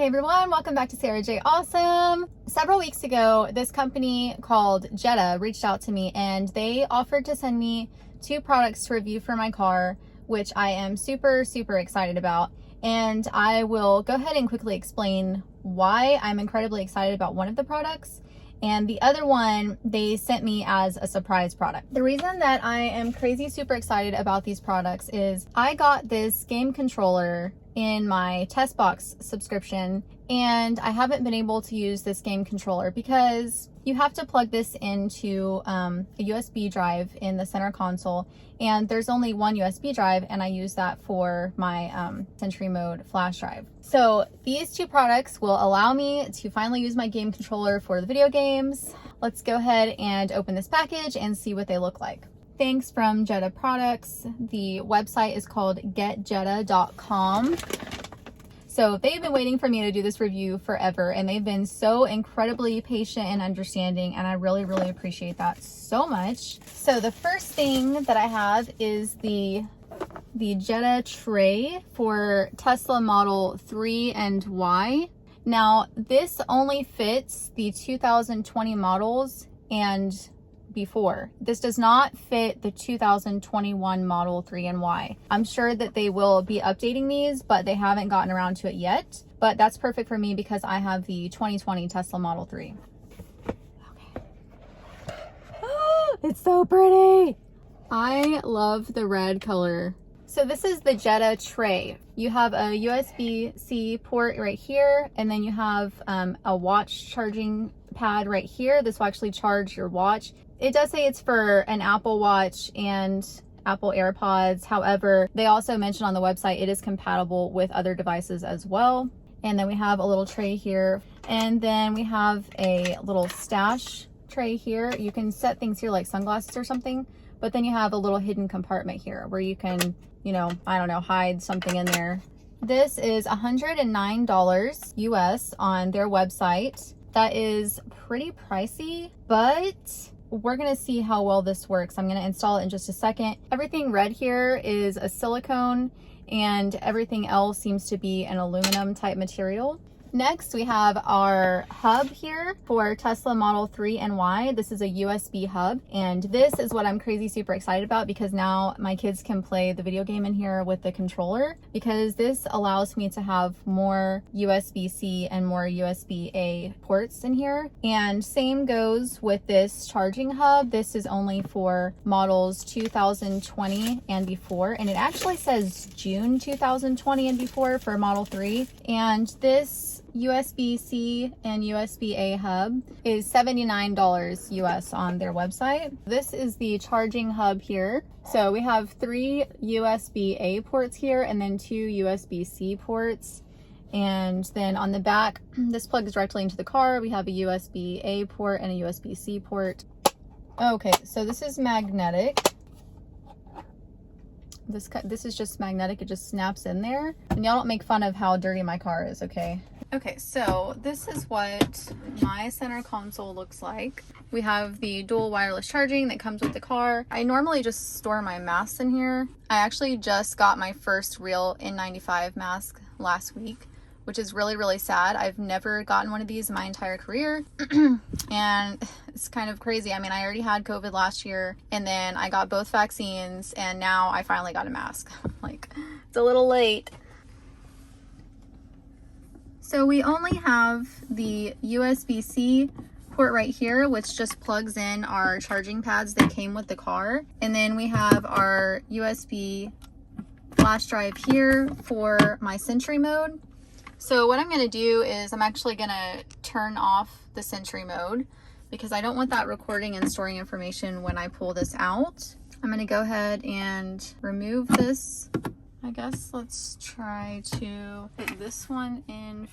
Hey everyone, welcome back to Sarah J. Awesome. Several weeks ago, this company called Jeda reached out to me and they offered to send me 2 products to review for my car, which I am super excited about. And I will go ahead and quickly explain why I'm incredibly excited about one of the products. And the other one, they sent me as a surprise product. The reason that I am crazy super excited about these products is I got this game controller in my test box subscription, and I haven't been able to use this game controller because you have to plug this into a USB drive in the center console, and there's only one USB drive, and I use that for my Century Mode flash drive. So these 2 products will allow me to finally use my game controller for the video games. Let's go ahead and open this package and see what they look like. Thanks from Jeda Products. The website is called getjeda.com. So they've been waiting for me to do this review forever, and they've been so incredibly patient and understanding, and I really appreciate that so much. So the first thing that I have is the Jeda tray for Tesla Model 3 and Y. Now this only fits the 2020 models and before. This does not fit the 2021 Model 3 and Y. I'm sure that they will be updating these, but they haven't gotten around to it yet. But that's perfect for me because I have the 2020 Tesla Model 3. Okay. It's so pretty. I love the red color. So this is the Jeda tray. You have a USB-C port right here, and then you have a watch charging pad right here. This will actually charge your watch. It does say it's for an Apple Watch and Apple AirPods. However, they also mention on the website it is compatible with other devices as well. And then we have a little tray here. And then we have a little stash tray here. You can set things here like sunglasses or something. But then you have a little hidden compartment here where you can, you know, I don't know, hide something in there. This is $109 US on their website. That is pretty pricey, but we're gonna see how well this works. I'm gonna install it in just a second. Everything red here is a silicone, and everything else seems to be an aluminum type material. Next, we have our hub here for Tesla Model 3 and Y. This is a USB hub, and this is what I'm crazy super excited about because now my kids can play the video game in here with the controller, because this allows me to have more USB-C and more USB-A ports in here. And same goes with this charging hub. This is only for models 2020 and before, and it actually says June 2020 and before for Model 3. And this USB-C and USB-A hub is $79 US on their website. This is the charging hub here. So we have 3 USB-A ports here and then 2 USB-C ports. And then on the back, this plugs directly into the car. We have a USB-A port and a USB-C port. Okay, so this is magnetic. This is just magnetic. It just snaps in there. And y'all don't make fun of how dirty my car is, okay? Okay, so this is what my center console looks like. We have the dual wireless charging that comes with the car. I normally just store my masks in here. I actually just got my first real N95 mask last week, which is really sad. I've never gotten one of these in my entire career. And it's kind of crazy. I mean, I already had COVID last year, and then I got both vaccines, and now I finally got a mask. Like, it's a little late. So we only have the USB-C port right here, which just plugs in our charging pads that came with the car. And then we have our USB flash drive here for my Century Mode. So what I'm gonna do is I'm actually gonna turn off the Century Mode because I don't want that recording and storing information when I pull this out. I'm gonna go ahead and remove this. I guess let's try to put this one in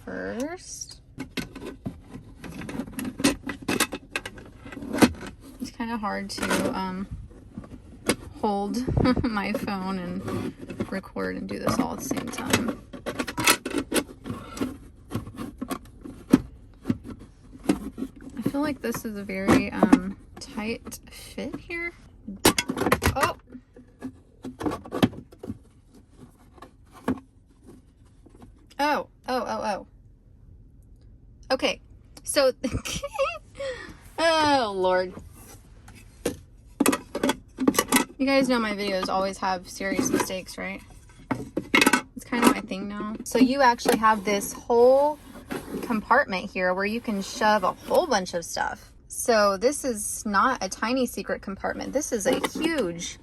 first. It's kind of hard to hold my phone and record and do this all at the same time. I feel like this is a very tight fit here. Oh! Oh. So, oh Lord. You guys know my videos always have serious mistakes, right? It's kind of my thing now. So you actually have this whole compartment here where you can shove a whole bunch of stuff. So this is not a tiny secret compartment. This is a huge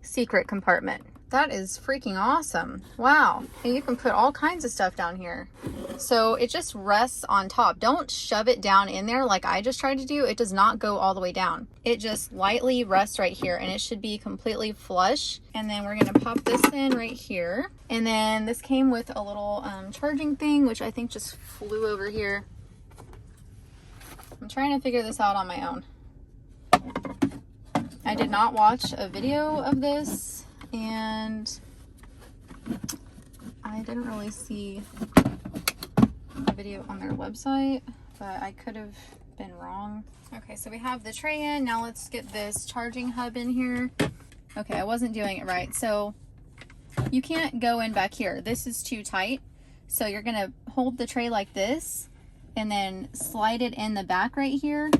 secret compartment. That is freaking awesome. Wow. And you can put all kinds of stuff down here. So it just rests on top. Don't shove it down in there like I just tried to do. It does not go all the way down. It just lightly rests right here, and it should be completely flush. And then we're gonna pop this in right here. And then this came with a little charging thing, which I think just flew over here. I'm trying to figure this out on my own. I did not watch a video of this, and I didn't really see a video on their website, but I could have been wrong. Okay, so we have the tray in. Now let's get this charging hub in here. Okay, I wasn't doing it right. So you can't go in back here. This is too tight. So you're gonna hold the tray like this and then slide it in the back right here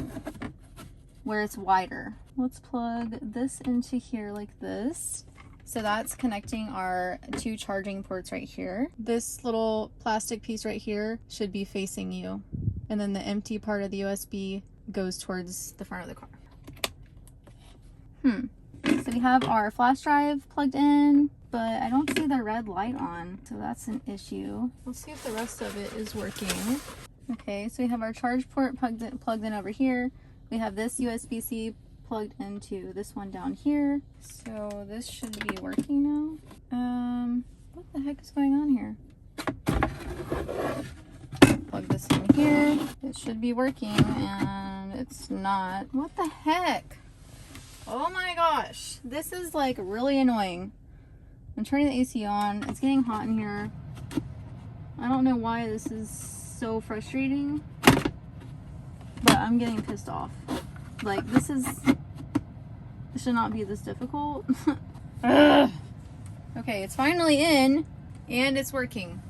where it's wider. Let's plug this into here like this. So that's connecting our two charging ports right here. This little plastic piece right here should be facing you. And then the empty part of the USB goes towards the front of the car. So we have our flash drive plugged in, but I don't see the red light on. So that's an issue. Let's see if the rest of it is working. Okay, so we have our charge port plugged in over here. We have this USB-C plugged into this one down here. So this should be working now. What the heck is going on here? Plug this in here. It should be working and it's not. What the heck? Oh my gosh. This is like really annoying. I'm turning the AC on. It's getting hot in here. I don't know why this is so frustrating, but I'm getting pissed off. Like, this should not be this difficult. Ugh. Okay, it's finally in and it's working.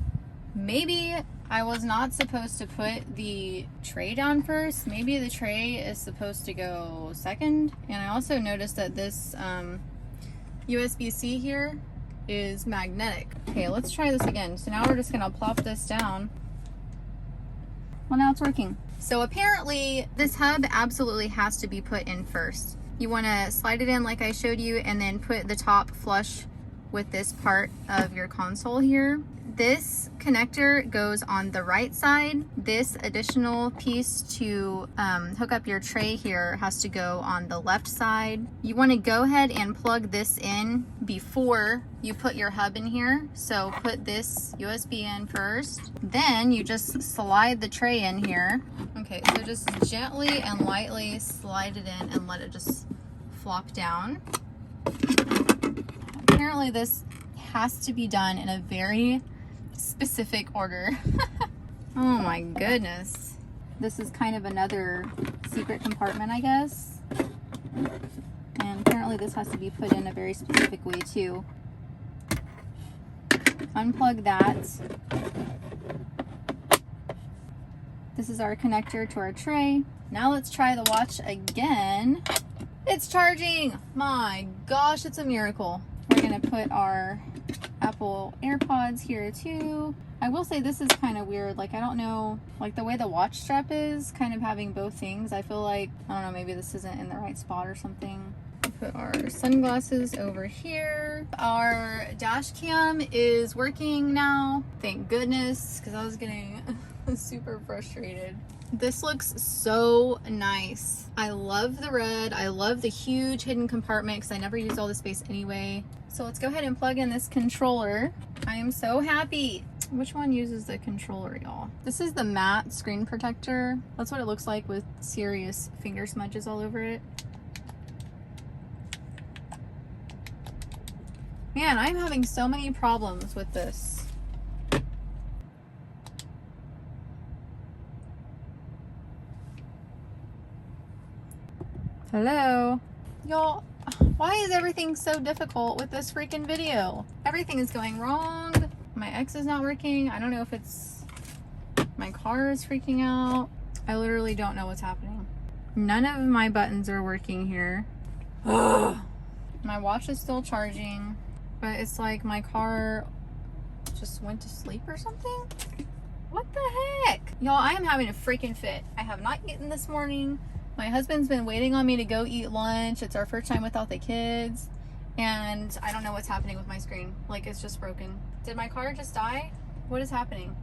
Maybe I was not supposed to put the tray down first. Maybe the tray is supposed to go second. And I also noticed that this USB-C here is magnetic. Okay, let's try this again. So now we're just gonna plop this down. Well, now it's working. So apparently this hub absolutely has to be put in first. You want to slide it in like I showed you and then put the top flush with this part of your console here. This connector goes on the right side. This additional piece to hook up your tray here has to go on the left side. You want to go ahead and plug this in before you put your hub in here. So put this USB in first, then you just slide the tray in here. Okay, so just gently and lightly slide it in and let it just flop down. Apparently this has to be done in a very specific order. Oh my goodness. This is kind of another secret compartment, I guess. And apparently this has to be put in a very specific way too. Unplug that. This is our connector to our tray. Now let's try the watch again. It's charging! My gosh, it's a miracle. We're gonna put our Apple AirPods here too. I will say this is kind of weird. Like, I don't know, like the way the watch strap is, kind of having both things. I feel like, I don't know, maybe this isn't in the right spot or something. Put our sunglasses over here. Our dash cam is working now. Thank goodness, because I was getting super frustrated. This looks so nice. I love the red. I love the huge hidden compartment because I never use all the space anyway. So let's go ahead and plug in this controller. I am so happy. Which one uses the controller, y'all? This is the matte screen protector. That's what it looks like with serious finger smudges all over it. Man, I'm having so many problems with this. Hello? Y'all, why is everything so difficult with this freaking video? Everything is going wrong. My X is not working. I don't know if it's my car is freaking out. I literally don't know what's happening. None of my buttons are working here. Ugh. My watch is still charging, but it's like my car just went to sleep or something. What the heck? Y'all, I am having a freaking fit. I have not eaten this morning. My husband's been waiting on me to go eat lunch. It's our first time without the kids. And I don't know what's happening with my screen. Like, it's just broken. Did my car just die? What is happening?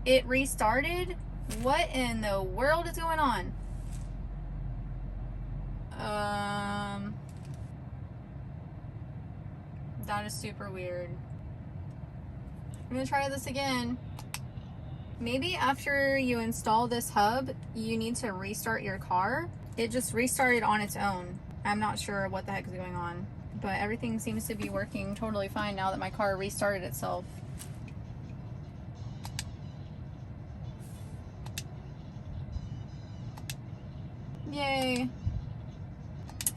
It restarted? What in the world is going on? That is super weird. I'm gonna try this again. Maybe after you install this hub, you need to restart your car. It just restarted on its own. I'm not sure what the heck is going on, but everything seems to be working totally fine now that my car restarted itself. Yay.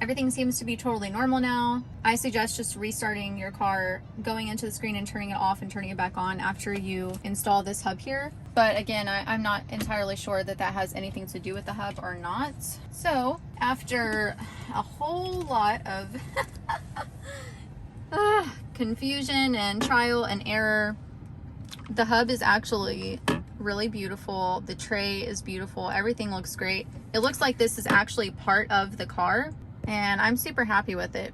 Everything seems to be totally normal now. I suggest just restarting your car, going into the screen and turning it off and turning it back on after you install this hub here. But again, I'm not entirely sure that that has anything to do with the hub or not. So after a whole lot of confusion and trial and error, the hub is actually really beautiful. The tray is beautiful. Everything looks great. It looks like this is actually part of the car, and I'm super happy with it.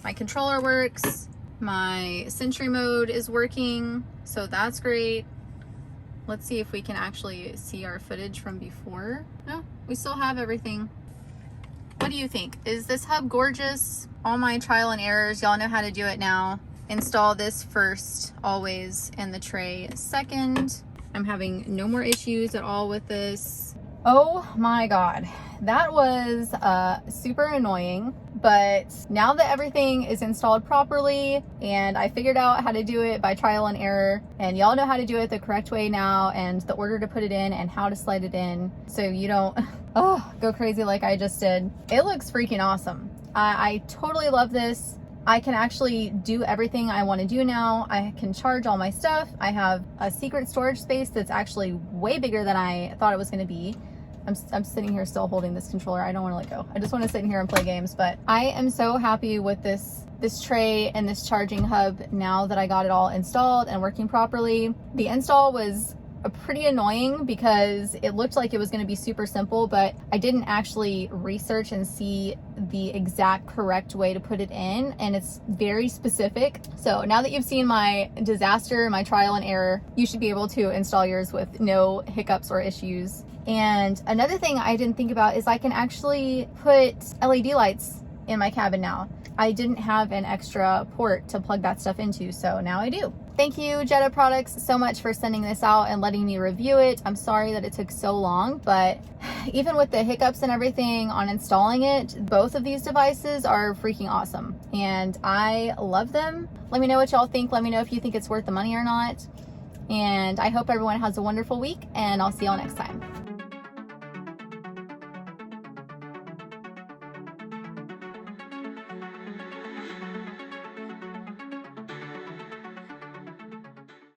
My controller works. My Sentry mode is working, so that's great. Let's see if we can actually see our footage from before. No, we still have everything. What do you think? Is this hub gorgeous? All my trial and errors, y'all know how to do it now. Install this first, always, and the tray second. I'm having no more issues at all with this. Oh my God, that was super annoying. But now that everything is installed properly and I figured out how to do it by trial and error, and y'all know how to do it the correct way now, and the order to put it in and how to slide it in so you don't go crazy like I just did. It looks freaking awesome. I totally love this. I can actually do everything I want to do now. I can charge all my stuff. I have a secret storage space that's actually way bigger than I thought it was going to be. I'm sitting here still holding this controller. I don't want to let go. I just want to sit in here and play games, but I am so happy with this tray and this charging hub now that I got it all installed and working properly. The install was pretty annoying because it looked like it was going to be super simple, but I didn't actually research and see the exact correct way to put it in, and it's very specific. So now that you've seen my disaster, my trial and error, you should be able to install yours with no hiccups or issues. And another thing I didn't think about is I can actually put LED lights in my cabin now. I didn't have an extra port to plug that stuff into, so now I do. Thank you, Jeda Products, so much for sending this out and letting me review it. I'm sorry that it took so long, but even with the hiccups and everything on installing it, both of these devices are freaking awesome, and I love them. Let me know what y'all think. Let me know if you think it's worth the money or not. And I hope everyone has a wonderful week, and I'll see y'all next time.